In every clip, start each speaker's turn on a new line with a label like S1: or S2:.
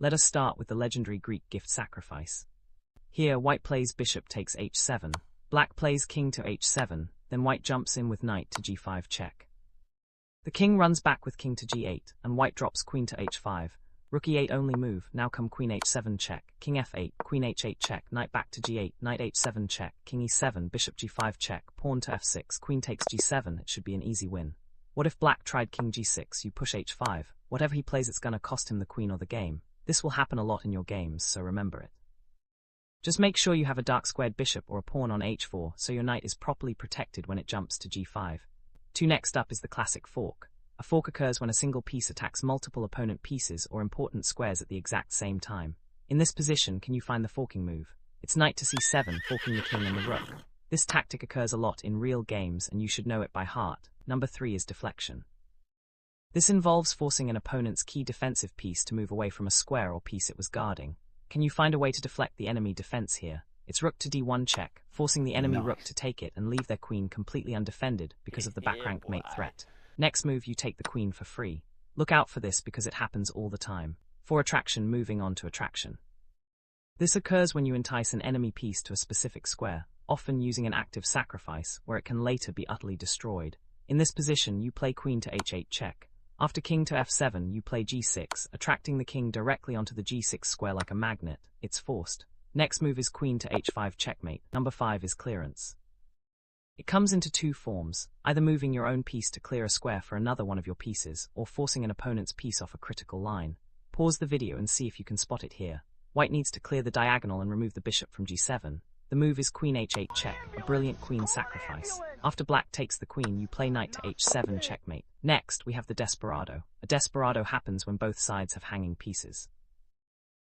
S1: Let us start with the legendary Greek gift sacrifice. Here, white plays bishop takes h7, black plays king to h7, then white jumps in with knight to g5 check. The king runs back with king to g8, and white drops queen to h5. Rook e8 only move, now come queen h7 check, king f8, queen h8 check, knight back to g8, knight h7 check, king e7, bishop g5 check, pawn to f6, queen takes g7, it should be an easy win. What if black tried king g6, you push h5, whatever he plays it's gonna cost him the queen or the game. This will happen a lot in your games, so remember it. Just make sure you have a dark squared bishop or a pawn on h4 so your knight is properly protected when it jumps to g5. Next up is the classic fork. A fork occurs when a single piece attacks multiple opponent pieces or important squares at the exact same time. In this position, can you find the forking move? It's knight to c7, forking the king and the rook. This tactic occurs a lot in real games and you should know it by heart. Number 3 is deflection. This involves forcing an opponent's key defensive piece to move away from a square or piece it was guarding. Can you find a way to deflect the enemy defense here? It's rook to d1 check, forcing the enemy rook to take it and leave their queen completely undefended because of the back rank mate threat. Next move, you take the queen for free. Look out for this because it happens all the time. For attraction, moving on to attraction. This occurs when you entice an enemy piece to a specific square, often using an active sacrifice, where it can later be utterly destroyed. In this position, you play queen to h8 check. After king to f7, you play g6, attracting the king directly onto the g6 square like a magnet. It's forced. Next move is queen to h5 checkmate. Number 5 is clearance. It comes into two forms, either moving your own piece to clear a square for another one of your pieces, or forcing an opponent's piece off a critical line. Pause the video and see if you can spot it here. White needs to clear the diagonal and remove the bishop from g7. The move is queen h8 check, a brilliant queen sacrifice. After black takes the queen, you play knight to h7 checkmate. Next, we have the Desperado. A Desperado happens when both sides have hanging pieces.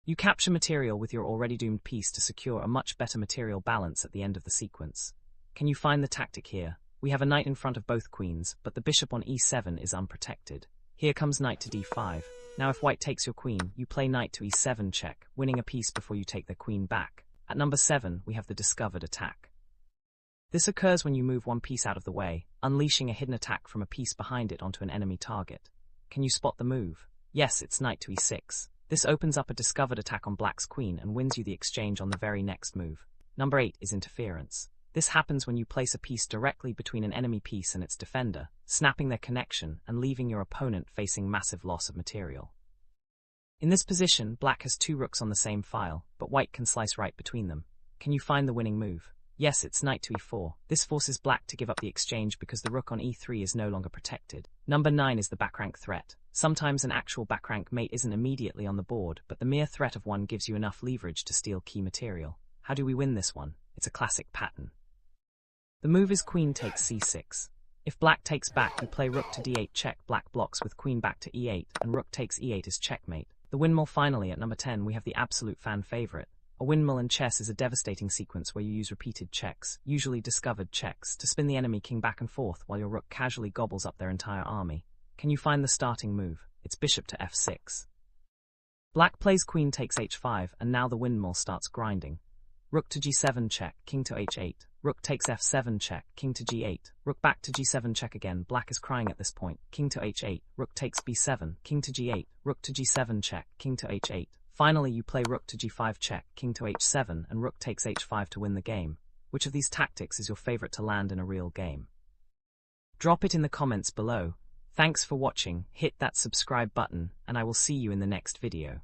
S1: You capture material with your already doomed piece to secure a much better material balance at the end of the sequence. Can you find the tactic here? We have a knight in front of both queens, but the bishop on e7 is unprotected. Here comes knight to d5. Now if white takes your queen, you play knight to e7 check, winning a piece before you take their queen back. At number 7, we have the discovered attack. This occurs when you move one piece out of the way, unleashing a hidden attack from a piece behind it onto an enemy target. Can you spot the move? Yes, it's knight to e6. This opens up a discovered attack on black's queen and wins you the exchange on the very next move. Number 8 is interference. This happens when you place a piece directly between an enemy piece and its defender, snapping their connection and leaving your opponent facing massive loss of material. In this position, black has two rooks on the same file, but white can slice right between them. Can you find the winning move? Yes, it's knight to e4. This forces black to give up the exchange because the rook on e3 is no longer protected. Number 9 is the backrank threat. Sometimes an actual backrank mate isn't immediately on the board, but the mere threat of one gives you enough leverage to steal key material. How do we win this one? It's a classic pattern. The move is queen takes c6. If black takes back, you play rook to d8 check, black blocks with queen back to e8, and rook takes e8 is checkmate. The windmill. Finally, at number 10, we have the absolute fan favorite. A windmill in chess is a devastating sequence where you use repeated checks, usually discovered checks, to spin the enemy king back and forth while your rook casually gobbles up their entire army. Can you find the starting move? It's bishop to f6. Black plays queen takes h5, and now the windmill starts grinding. Rook to g7 check, king to h8. Rook takes f7 check, king to g8. Rook back to g7 check again. Black is crying at this point. King to h8. Rook takes b7, king to g8. Rook to g7 check, king to h8. Finally, you play rook to g5 check, king to h7, and rook takes h5 to win the game. Which of these tactics is your favorite to land in a real game? Drop it in the comments below. Thanks for watching. Hit that subscribe button, and I will see you in the next video.